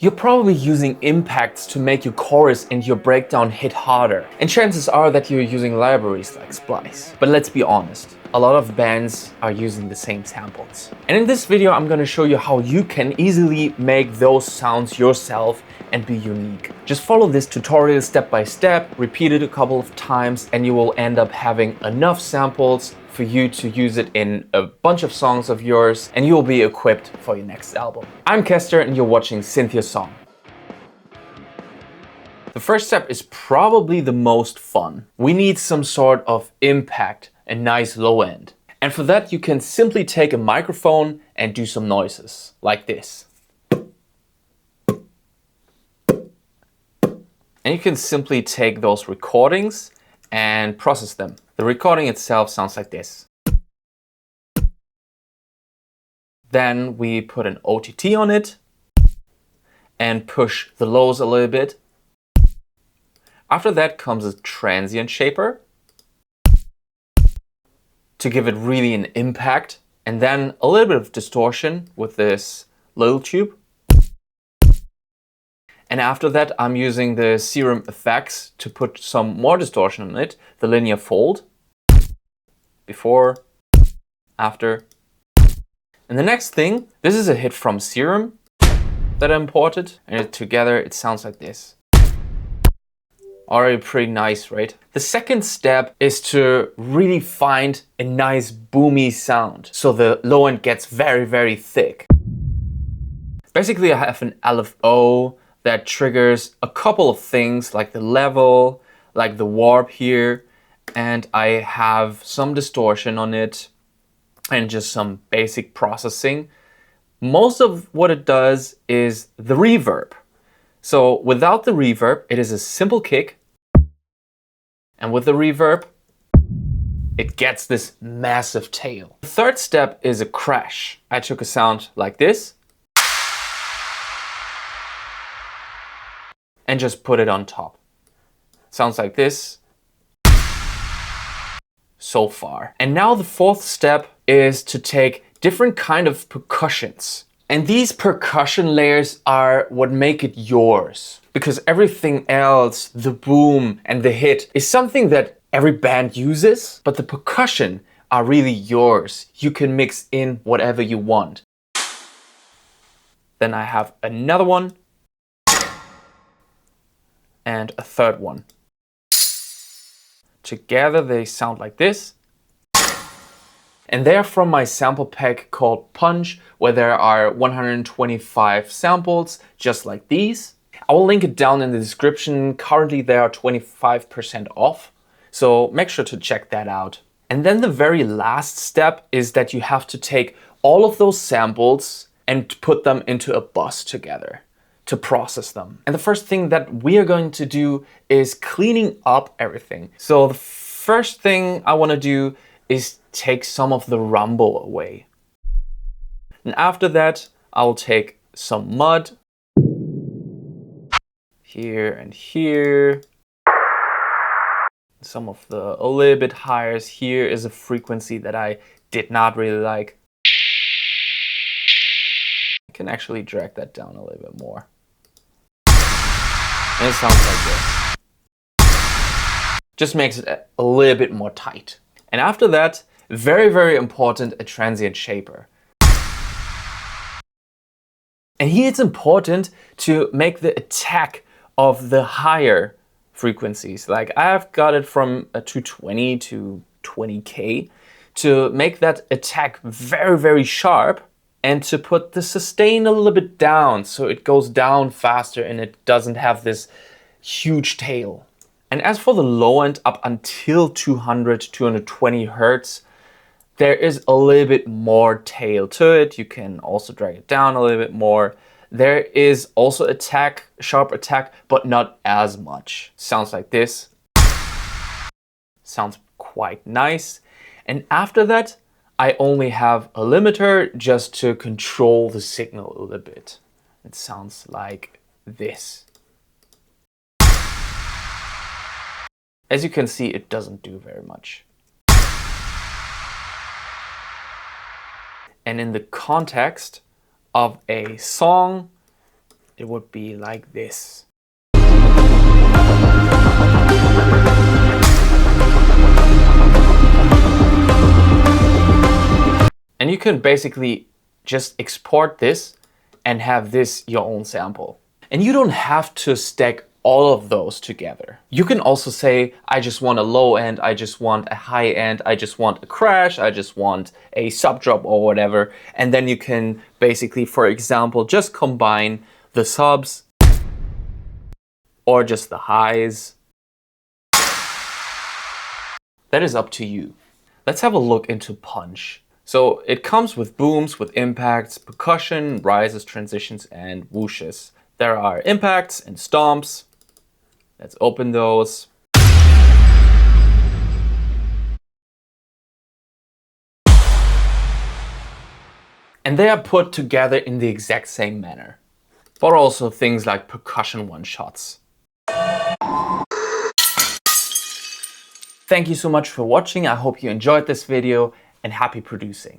You're probably using impacts to make your chorus and your breakdown hit harder. And chances are that you're using libraries like Splice. But let's be honest, a lot of bands are using the same samples. And in this video, I'm gonna show you how you can easily make those sounds yourself and be unique. Just follow this tutorial step by step, repeat it a couple of times, and you will end up having enough samples for you to use it in a bunch of songs of yours, and you'll be equipped for your next album. I'm Kester and you're watching Synth Your Song. The first step is probably the most fun. We need some sort of impact, a nice low end. And for that you can simply take a microphone and do some noises, like this. And you can simply take those recordings and process them. The recording itself sounds like this. Then we put an OTT on it and push the lows a little bit. After that comes a transient shaper to give it really an impact, and then a little bit of distortion with this little tube. And after that, I'm using the Serum effects to put some more distortion on it, the linear fold. Before, after. And the next thing, this is a hit from Serum that I imported, and together it sounds like this. Already pretty nice, right? The second step is to really find a nice boomy sound, so the low end gets very, very thick. Basically, I have an LFO that triggers a couple of things like the level, like the warp here, and I have some distortion on it and just some basic processing. Most of what it does is the reverb. So without the reverb, it is a simple kick, and with the reverb, it gets this massive tail. The third step is a crash. I took a sound like this and just put it on top. Sounds like this so far. And now the fourth step is to take different kind of percussions. And these percussion layers are what make it yours. Because everything else, the boom and the hit, is something that every band uses, but the percussion are really yours. You can mix in whatever you want. Then I have another one and a third one. Together they sound like this. And they're from my sample pack called Punch, where there are 125 samples just like these. I will link it down in the description. Currently they are 25% off, so make sure to check that out. And then the very last step is that you have to take all of those samples and put them into a bus together to process them. And the first thing that we are going to do is cleaning up everything. So the first thing I want to do is take some of the rumble away. And after that, I'll take some mud here and here. Some of the a little bit higher. Here is a frequency that I did not really like. I can actually drag that down a little bit more. And it sounds like this. Just makes it a little bit more tight. And after that, very, very important, a transient shaper. And here it's important to make the attack of the higher frequencies. Like I've got it from a 220 to 20K to make that attack very, very sharp, and to put the sustain a little bit down so it goes down faster and it doesn't have this huge tail. And as for the low end up until 200, 220 Hertz, there is a little bit more tail to it. You can also drag it down a little bit more. There is also attack, sharp attack, but not as much. Sounds like this. Sounds quite nice. And after that, I only have a limiter just to control the signal a little bit. It sounds like this. As you can see, it doesn't do very much. And in the context of a song, it would be like this. And you can basically just export this and have this your own sample. And you don't have to stack all of those together. You can also say, I just want a low end, I just want a high end, I just want a crash, I just want a sub drop or whatever. And then you can basically, for example, just combine the subs or just the highs. That is up to you. Let's have a look into punch. So it comes with booms, with impacts, percussion, rises, transitions, and whooshes. There are impacts and stomps. Let's open those. And they are put together in the exact same manner. But also things like percussion one-shots. Thank you so much for watching. I hope you enjoyed this video and happy producing.